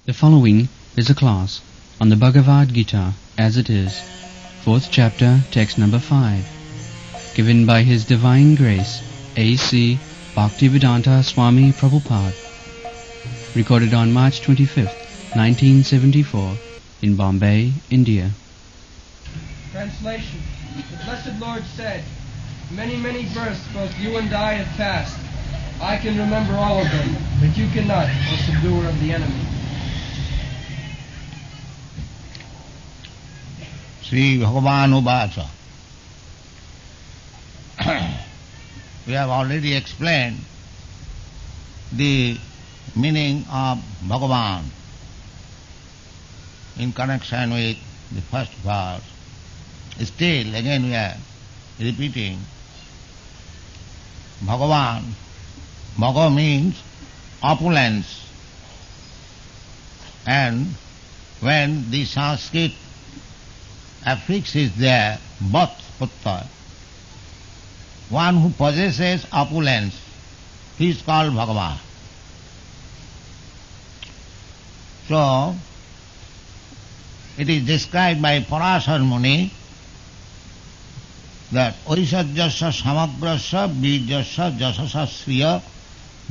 The following is a class on the Bhagavad Gita as it is, 4th chapter, text number 5, given by His Divine Grace, A.C. Bhaktivedanta Swami Prabhupada, recorded on March 25th, 1974, in Bombay, India. Translation. The Blessed Lord said, many births both you and I have passed. I can remember all of them, but you cannot, O subduer of the enemy. Sri Bhagavan Uvacha. We have already explained the meaning of Bhagavan in connection with the first verse. Still, again we are repeating Bhagavan. Bhaga means opulence. And when the Sanskrit affix is there, bhat putta, one who possesses opulence, he is called Bhagavan. So, it is described by Parashar Muni that Oisajyasya samagrasya bijyasya jasasa sriya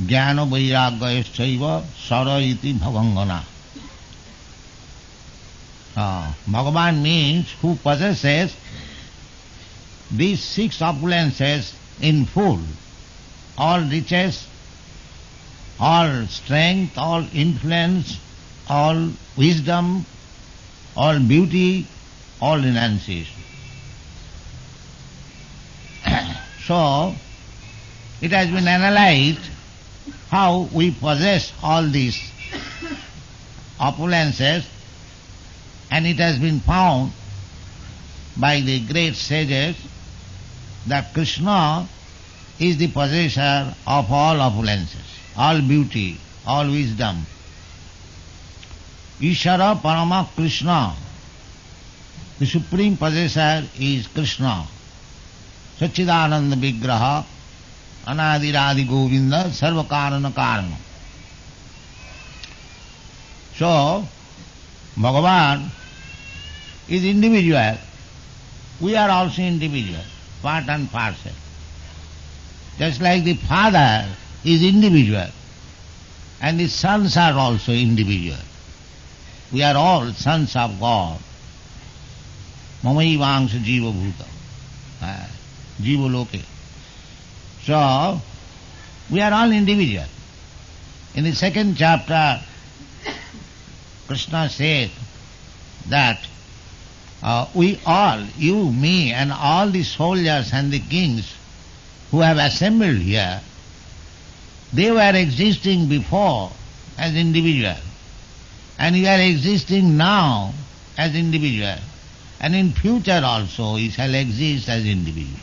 jnana vairagyayasya sara iti bhavangana. Bhagavan means who possesses these six opulences in full, all riches, all strength, all influence, all wisdom, all beauty, all renunciation. So, it has been analyzed how we possess all these opulences, and it has been found by the great sages that Krishna is the possessor of all opulences, all beauty, all wisdom. Ishara Parama Krishna, the supreme possessor is Krishna. Satchidananda Vigraha, Anadiradi Govinda, Sarva Karana Karana. So, Bhagavan is individual. We are also individual, part and parcel. Just like the father is individual, and the sons are also individual. We are all sons of God. Mamaivangsha jiva bhuta. Jiva loke. So, we are all individual. In the second chapter, Krishna says that we all, you, me, and all the soldiers and the kings who have assembled here, they were existing before as individual, and we are existing now as individual, and in future also we shall exist as individual.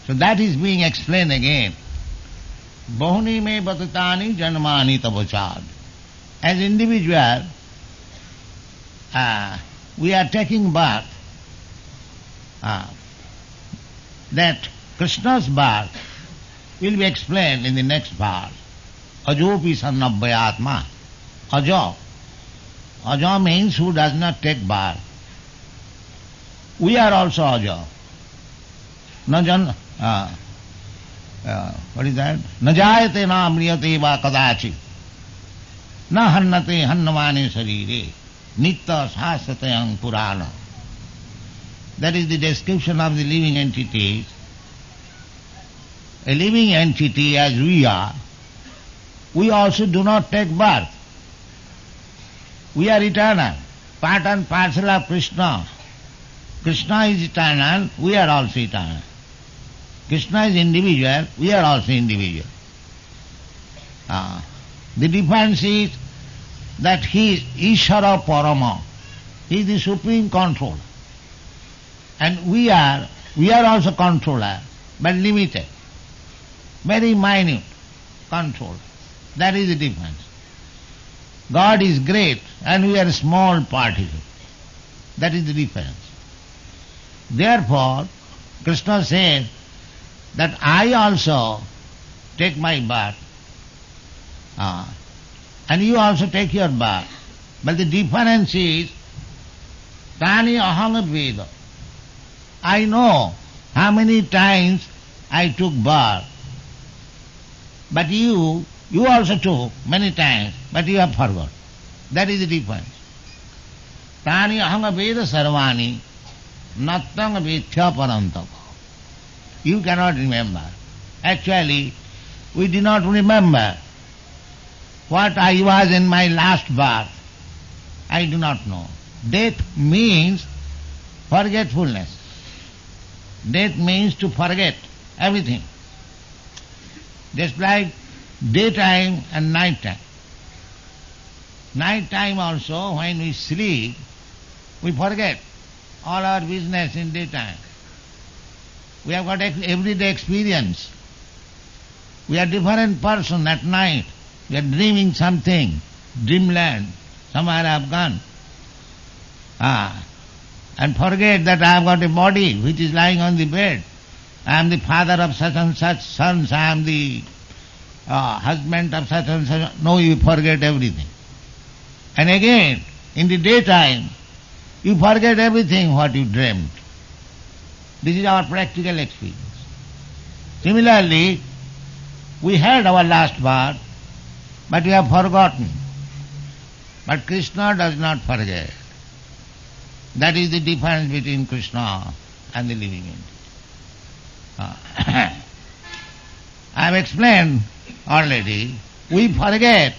So that is being explained again. Bahuni me batatani janmani tabachad. As individual, we are taking birth. That Krishna's birth will be explained in the next verse. Ajopi sannabhyatma. Ajo. Ajo means who does not take birth. We are also ajo. What is that? Najayate na amriyate va kadachi. Na hannate hannamane sarire. Nitta sasatayam purana. That is the description of the living entities. A living entity as we are, we also do not take birth. We are eternal, part and parcel of Krishna. Krishna is eternal, we are also eternal. Krishna is individual, we are also individual. The difference is that he is Ishara Parama. He is the supreme controller. And we are also controller, but limited. Very minute control. That is the difference. God is great and we are a small particle. That is the difference. Therefore, Krishna says that I also take my birth And you also take your birth. But the difference is, Tani aham veda. I know how many times I took birth. But you also took many times, but you have forgot. That is the difference. Tani aham veda sarvani nattang vedhya parantapa. You cannot remember. Actually, we do not remember what I was in my last birth. I do not know. Death means forgetfulness. Death means to forget everything. Just like daytime and night time. Night time also, when we sleep, we forget all our business in daytime. We have got everyday experience. We are different person at night. We are dreaming something, dreamland, somewhere I have gone. And forget that I have got a body which is lying on the bed. I am the father of such and such sons. I am the husband of such and such. No, you forget everything. And again, in the daytime, you forget everything what you dreamed. This is our practical experience. Similarly, we had our last birth, but we have forgotten. But Krishna does not forget. That is the difference between Krishna and the living entity. I have explained already, we forget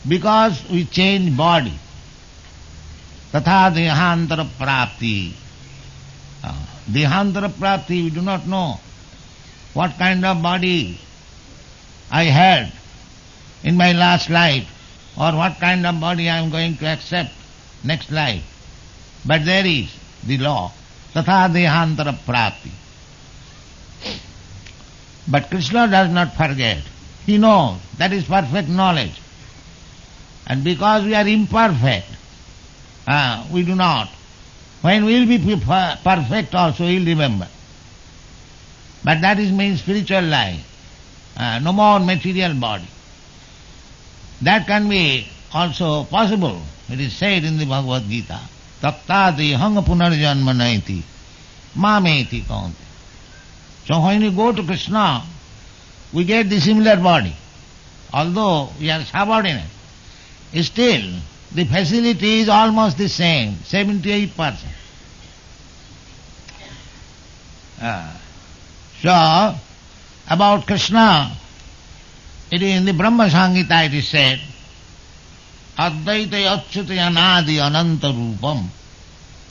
because we change body. Tatha dehantara prapti. Dehantara prapti, we do not know what kind of body I had in my last life or what kind of body I am going to accept next life. But there is the law, tatha dehantara prapti. But Krishna does not forget. He knows. That is perfect knowledge. And because we are imperfect, we do not. When we will be perfect also, we will remember. But that is means spiritual life. No more material body. That can be also possible. It is said in the Bhagavad Gita, Tattati hanga punarjanma naiti mameti kaunte. So when we go to Krishna, we get the similar body. Although we are subordinate, still the facility is almost the same, 78%. So, about Krishna, it is in the Brahma Samhita it is said, Advaita Achyuta Anadi Ananta Rupam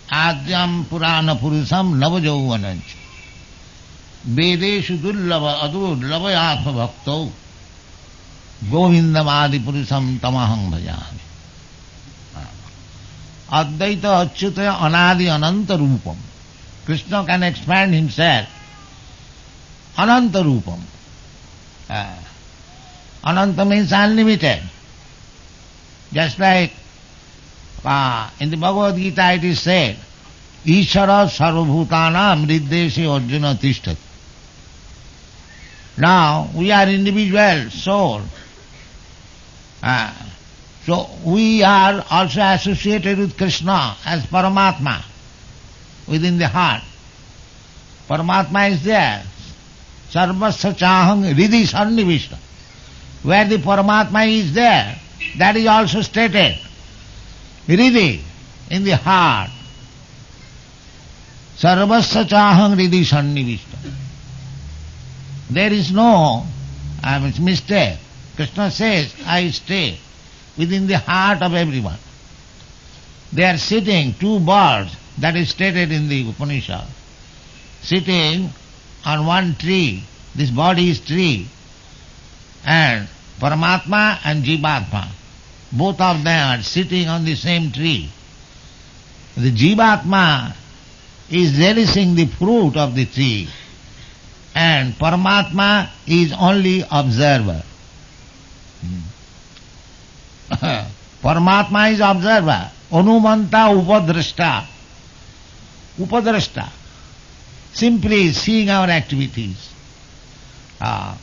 Adyam Purana Purusam Navajauvanancha Vedeshu Dullava Adurlava Atma Bhakto Govindam Adi Purusam Tamaham Bhajami. Advaita Achyuta Anadi Ananta Rupam. Krishna can expand himself. Ananta Rupam. Ananta means unlimited. Just like in the Bhagavad Gita it is said, Ishara sarvabhutanam riddeshe arjuna tishtat. Now we are individual soul. So we are also associated with Krishna as Paramatma within the heart. Paramatma is there. Sarvasya chahang ridhi sannivishta. Where the Paramatma is there, that is also stated. Ridhi, in the heart. Sarvasya chahang ridhi sannivishta. There is no mistake. Krishna says, I stay within the heart of everyone. They are sitting, two birds, that is stated in the Upanishad, sitting on one tree. This body is tree. And Paramatma and Jivatma, both of them are sitting on the same tree. The Jivatma is relishing the fruit of the tree, and Paramatma is only observer. Paramatma is observer. Anumanta upadrashta. Upadrashta. Simply seeing our activities.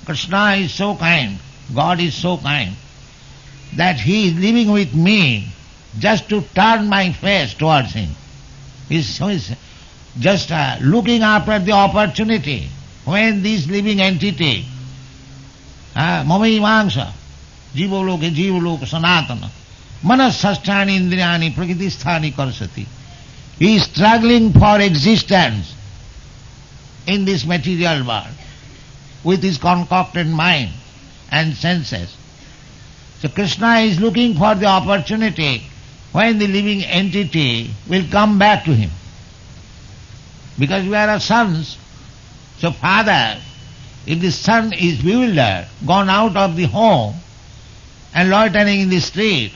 Krishna is so kind. God is so kind that He is living with me just to turn my face towards Him. He's just looking after the opportunity when this living entity, Mama Imangsa, Jivaloka Sanatana, Manasasthani Indriyani Prakritisthani Karsati. He is struggling for existence in this material world with his concocted mind and senses. So Krishna is looking for the opportunity when the living entity will come back to him. Because we are sons, so father, if the son is bewildered, gone out of the home and loitering in the street,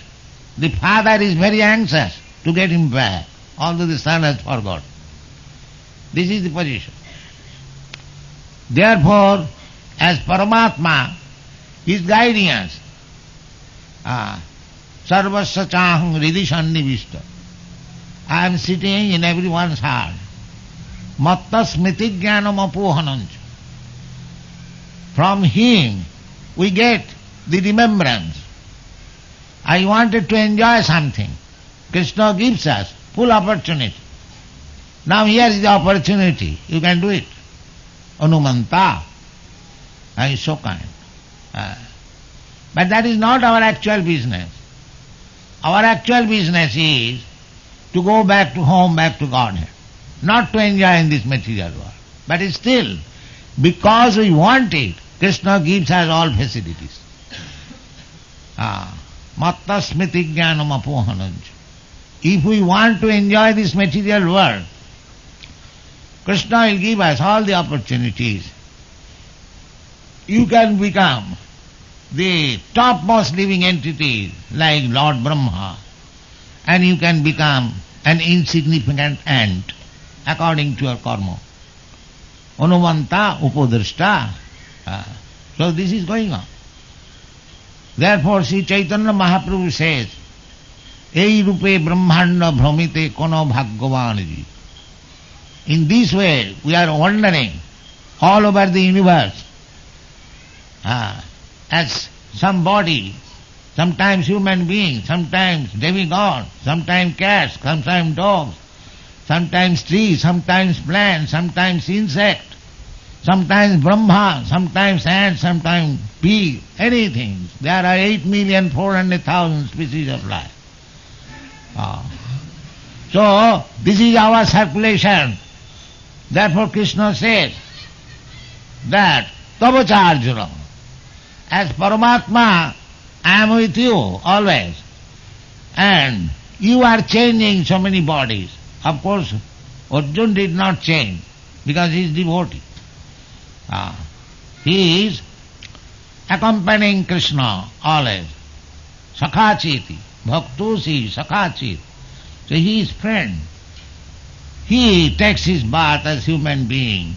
the father is very anxious to get him back, although the son has forgotten. This is the position. Therefore, as Paramatma, he is guiding us. Sarvasya chaham hridhi sannivishta. I am sitting in everyone's heart. Matta smriti jnanam apohanancha. From him we get the remembrance. I wanted to enjoy something. Krishna gives us full opportunity. Now here is the opportunity. You can do it. Anumanta. I is so kind. But that is not our actual business. Our actual business is to go back to home, back to Godhead. Not to enjoy in this material world. But still, because we want it, Krishna gives us all facilities. Matta smriti jnanam apohanancha. If we want to enjoy this material world, Krishna will give us all the opportunities. You can become the topmost living entity like Lord Brahma, and you can become an insignificant ant according to your karma. Anumanta upadrashta. So this is going on. Therefore Sri Chaitanya Mahaprabhu says, Ei rupe brahmanda bhramite kono bhagyavanji. In this way we are wandering all over the universe as some body, sometimes human beings, sometimes demigod, sometimes cats, sometimes dogs, sometimes trees, sometimes plants, sometimes insect, sometimes Brahma, sometimes ant, sometimes bee, anything. There are 8,400,000 species of life. So this is our circulation. Therefore Krishna says that Tavacha Arjuna, as Paramatma, I am with you always. And you are changing so many bodies. Of course, Arjuna did not change because he is devotee. He is accompanying Krishna always. Sakhachiti, bhaktusi sakhachit. So he is friend. He takes his birth as human being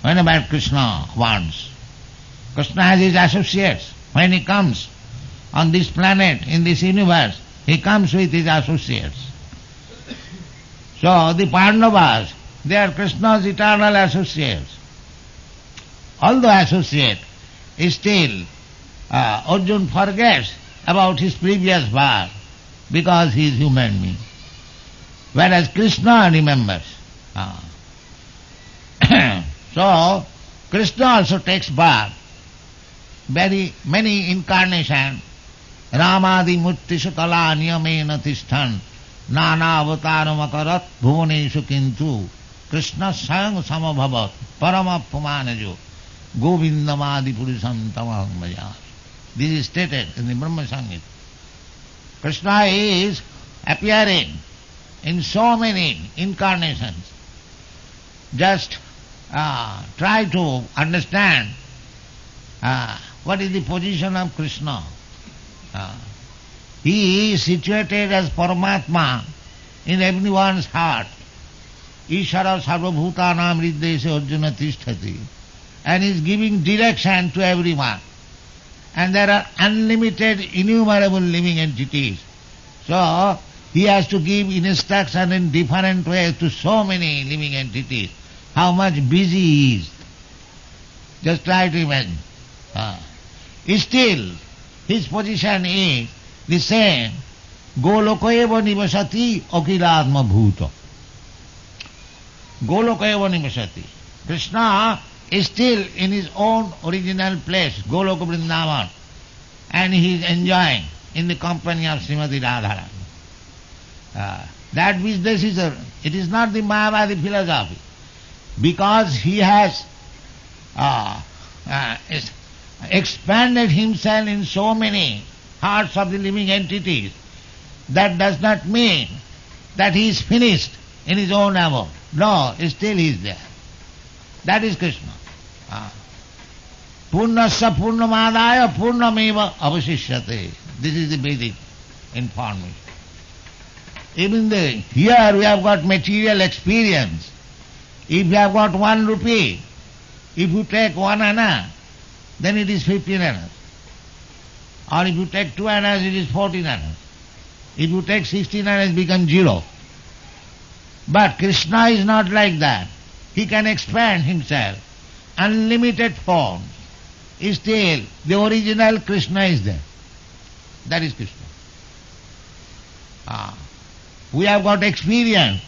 whenever Krishna wants. Krishna has his associates. When he comes on this planet, in this universe, he comes with his associates. So the Pandavas, they are Krishna's eternal associates. Although associate, still Arjuna forgets about his previous birth because he is human being. Whereas Krishna remembers. So Krishna also takes birth. Very many incarnations. Ramadi murtishu kala niyamena tishthan nana avataram akarat bhuvaneshu kintu Krishna sang samabhavat paramapamanajo govindamadi purusam tamaham bhajas. This is stated in the Brahma Sangita. Krishna is appearing in so many incarnations. Just try to understand what is the position of Krishna. He is situated as Paramatma in everyone's heart. Ishara sarvabhutanam riddhese arjuna tisthati. And is giving direction to everyone. And there are unlimited, innumerable living entities. So he has to give instruction in different ways to so many living entities. How much busy he is. Just try to imagine. Still, his position is the same. Golokaeva nivasati akilatma bhuta. Golokaeva nivasati. Krishna is still in his own original place, Goloka Vrindavan, and he is enjoying in the company of Srimati Radharani. That business it is not the Mayavadi philosophy, because he has expanded himself in so many hearts of the living entities. That does not mean that he is finished in his own abode. No, still he is there. That is Krishna. Purnasya purnamadaya purnameva avasishyate. This is the Vedic information. Even here we have got material experience. If you have got 1 rupee, if you take 1 anna, then it is 15 annas. Or if you take 2 annas, it is 14 annas. If you take 16 annas, it becomes 0. But Krishna is not like that. He can expand himself. Unlimited forms. Still, the original Krishna is there. That is Krishna. We have got experience.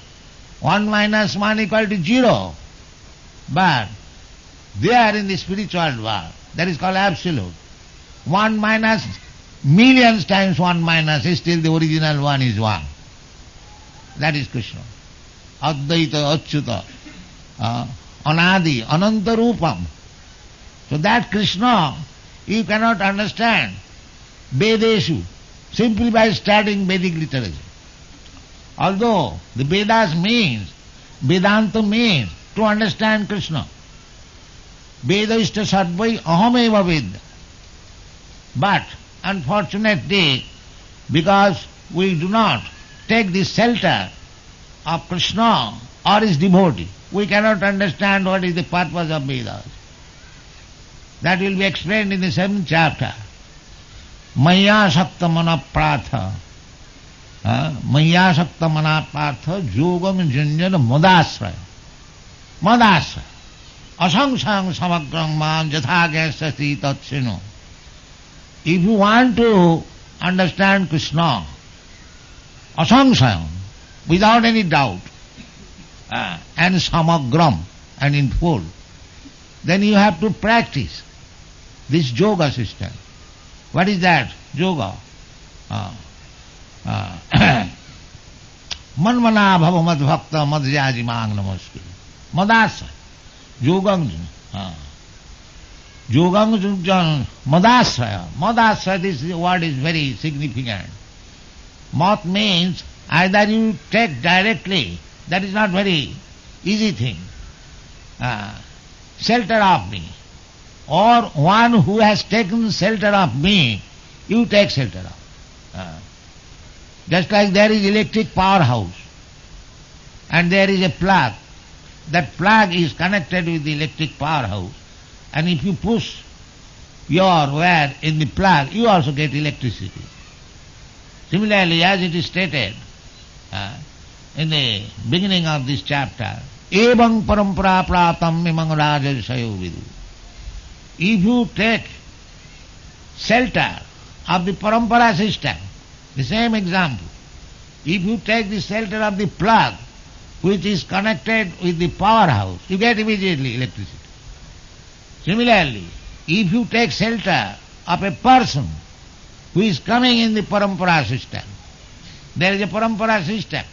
1 minus 1 equal to 0. But there in the spiritual world, that is called absolute. 1 minus millions times 1 minus is still the original 1 is 1. That is Krishna. Advaita, Achyuta, Anadi, Ananta Rupam. So that Krishna you cannot understand Vedeshu simply by studying Vedic literature. Although the Vedas means, Vedanta means to understand Krishna. Veda ishta sarvai ahameva Veda. But unfortunately, because we do not take the shelter of Krishna or his devotee, we cannot understand what is the purpose of Vedas. That will be explained in the 7th chapter. Maya sakta mana pratha. Maya sakta mana pratha yogam janjana madasraya. Madasraya. Asangsang samagram man jathagasati tatsino. If you want to understand Krishna, asangsang, without any doubt, and samagram, and in full, then you have to practice this yoga system. What is that? Yoga. Manmana bhava mad bhakta madhyaji mang namaskar. Madasa. Yogang. Yogang madasraya. Madasraya, this word is very significant. Mat means either you take directly, that is not very easy thing. Shelter of me. Or one who has taken shelter of me, you take shelter of. Just like there is electric powerhouse and there is a plug. That plug is connected with the electric powerhouse, and if you push your wire in the plug, you also get electricity. Similarly, as it is stated in the beginning of this chapter, Evang parampara pratam imang rajasayo vidu. If you take shelter of the parampara system, the same example, if you take the shelter of the plug which is connected with the powerhouse, you get immediately electricity. Similarly, if you take shelter of a person who is coming in the parampara system, there is a parampara system.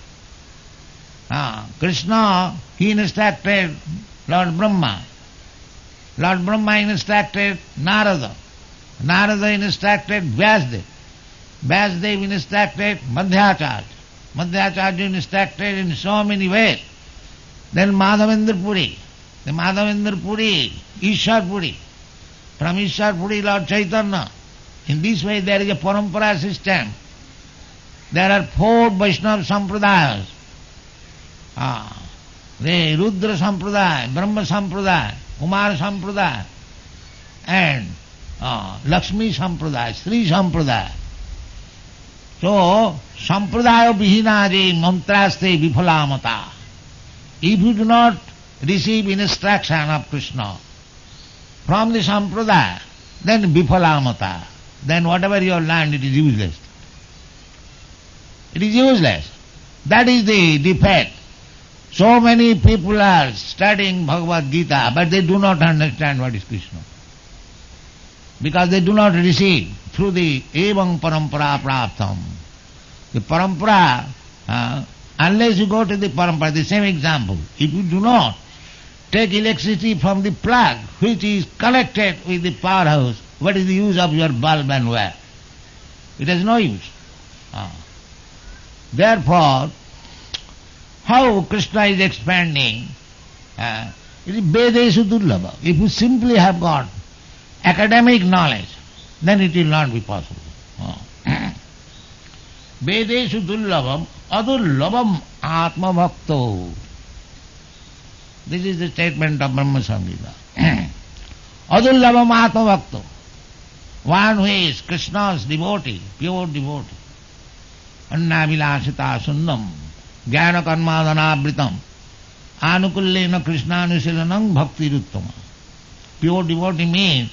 Krishna, he instructed Lord Brahma. Lord Brahma instructed Narada. Narada instructed Vyasdev. Vyasdev instructed Madhyacharya. Madhyacharya instructed in so many ways. Then Madhavendra Puri. The Madhavendra Puri, Ishwar Puri. From Ishwar Puri, Lord Chaitanya. In this way there is a parampara system. There are 4 Vaishnava Sampradayas. The Rudra Sampradaya, Brahma Sampradaya, Kumar Sampradaya, and Lakshmi Sampradaya, Sri Sampradaya. So, Sampradaya Vihinaje Mantraste Vifalamata. If you do not receive instruction of Krishna from the Sampradaya, then vifalamata. Then whatever you have learned, it is useless. It is useless. That is the defect. So many people are studying Bhagavad Gita, but they do not understand what is Krishna. Because they do not receive through the evam parampara praptam. The parampara, unless you go to the parampara, the same example, if you do not take electricity from the plug which is connected with the powerhouse, what is the use of your bulb and wire? It has no use. Therefore, how Krishna is expanding, it is Vedeshu Durlabha. If you simply have got academic knowledge, then it will not be possible. Vedeshu Durlabham Adurlabham Atma Bhakto. This is the statement of Brahma Samhita. Adurlabham Atma Bhakto. One who is Krishna's devotee, pure devotee. Annavilasita sunnam jnana karmadhanavritam anukullena krishnanushilanam bhaktiruttama. Pure devotee means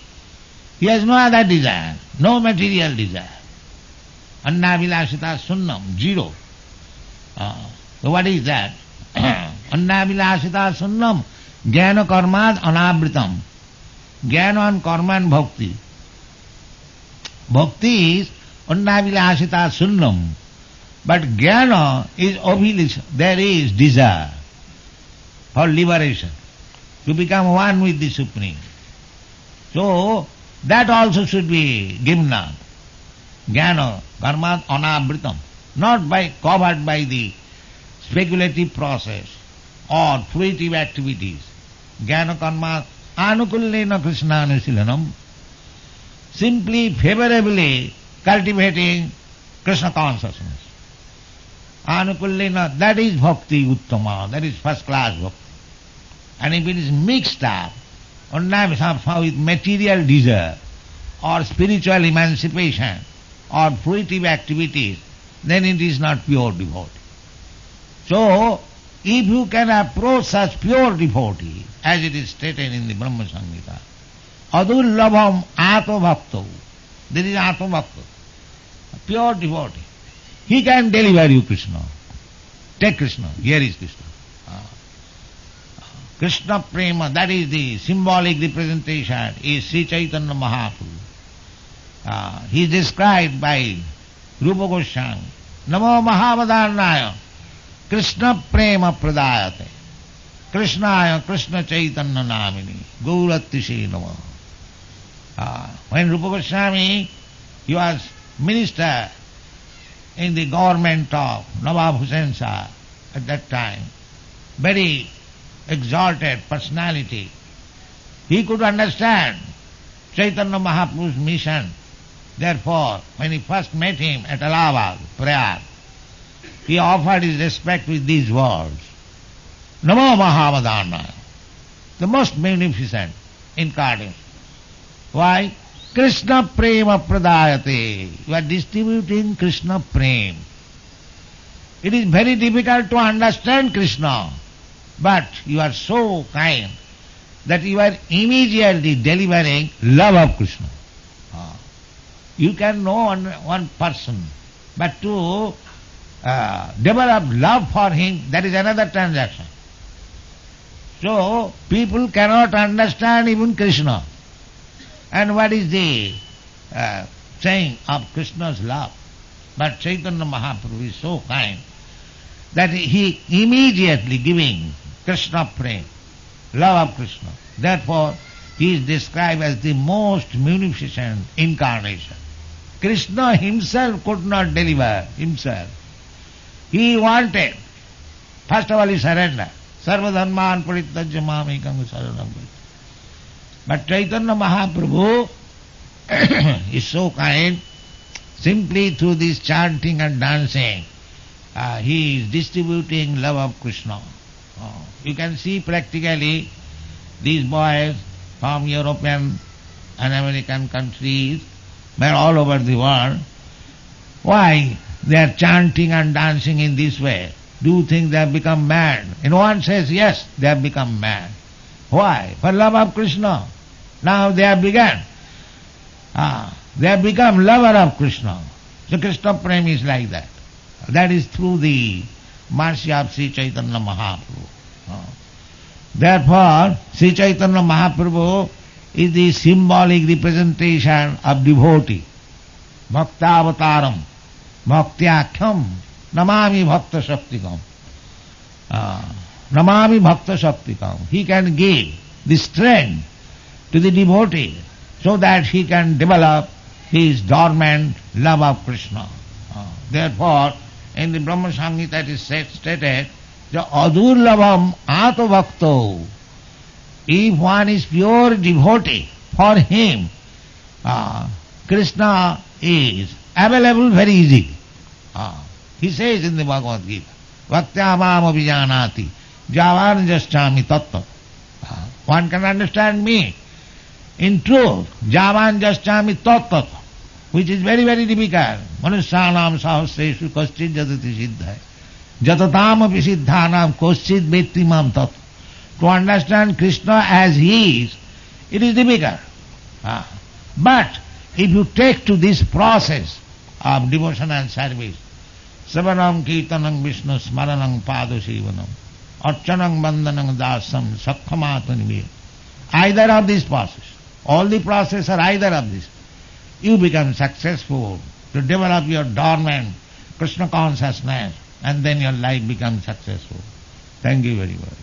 he has no other desire, no material desire. Annavilasita sunnam, zero. So what is that? Annavilasita sunnam jnana karmad anavritam. Jnana and karma and bhakti. Bhakti is annavilasita sunnam. But jnana is obligation. There is desire for liberation, to become one with the Supreme. So, that also should be given up. Jnana, karma, anavritam. Not covered by the speculative process or fruitive activities. Jnana, karma, anukullena krishnanushilanam. Simply, favorably cultivating Krishna consciousness. Anukullena, that is bhakti uttama, that is first class bhakti. And if it is mixed up, somehow with material desire, or spiritual emancipation, or fruitive activities, then it is not pure devotee. So, if you can approach such pure devotee, as it is stated in the Brahma Samhita, adurlabham atma bhakto, there is atma bhakto, pure devotee. He can deliver you Krishna. Take Krishna. Here is Krishna. Krishna Prema, that is the symbolic representation, is Sri Chaitanya Mahaprabhu. He is described by Rupa Goswami. Namo Mahavadharnaya Krishna Prema Pradayate Krishnaya Krishna Chaitanya Namini Gauratishe Namo. When Rupa Goswami, he was minister in the government of Nawab Hussain Shah at that time, very exalted personality. He could understand Chaitanya Mahaprabhu's mission. Therefore, when he first met him at Allahabad, Prayag, he offered his respect with these words, Namo Mahavadharnaya, the most magnificent incarnation. Why? Krishna Prema Pradayate. You are distributing Krishna Prem. It is very difficult to understand Krishna, but you are so kind that you are immediately delivering love of Krishna. You can know one person, but to develop love for him, that is another transaction. So, people cannot understand even Krishna. And what is the saying of Krishna's love? But Chaitanya Mahaprabhu is so kind that he immediately giving Krishna prem, love of Krishna. Therefore, he is described as the most munificent incarnation. Krishna himself could not deliver himself. He wanted, first of all, he surrendered. Sarva dharman parityajya mamekam saranam. But Chaitanya Mahaprabhu is so kind, simply through this chanting and dancing, he is distributing love of Krishna. You can see practically these boys from European and American countries, they are all over the world. Why they are chanting and dancing in this way? Do you think they have become mad? And one says, yes, they have become mad. Why? For love of Krishna. Now they have begun They have become lover of Krishna. So Krishna Prem is like that. That is through the mercy of Sri Chaitanya Mahaprabhu. Therefore, Sri Chaitanya Mahaprabhu is the symbolic representation of devotee. Bhakta avataram, bhaktyakham, namami bhakta shaktikam. Namami bhakta shaktikam. He can give the strength to the devotee so that he can develop his dormant love of Krishna. Therefore, in the Brahma Samhita it is stated, the adurlabham ato bhakto. If one is pure devotee, for him Krishna is available very easily. He says in the Bhagavad Gita, Bhaktyamam abhijanati javan jaschami tattva. One can understand me. In truth, javan jaschami tattva, which is very, very difficult. Manusyanam sahasreshu kaschid jatati siddhaya. Jatatam api siddhanam kaschid vetti mam tattva. To understand Krishna as he is, it is difficult. But if you take to this process of devotion and service, Savanam Kirtanam Vishnu Smaranam Padasivanam Archanam Bandhanam Dasam Sakkhamatanivi, either of these process, all the process are either of this, you become successful to develop your dormant Krishna consciousness, and then your life becomes successful. Thank you very much.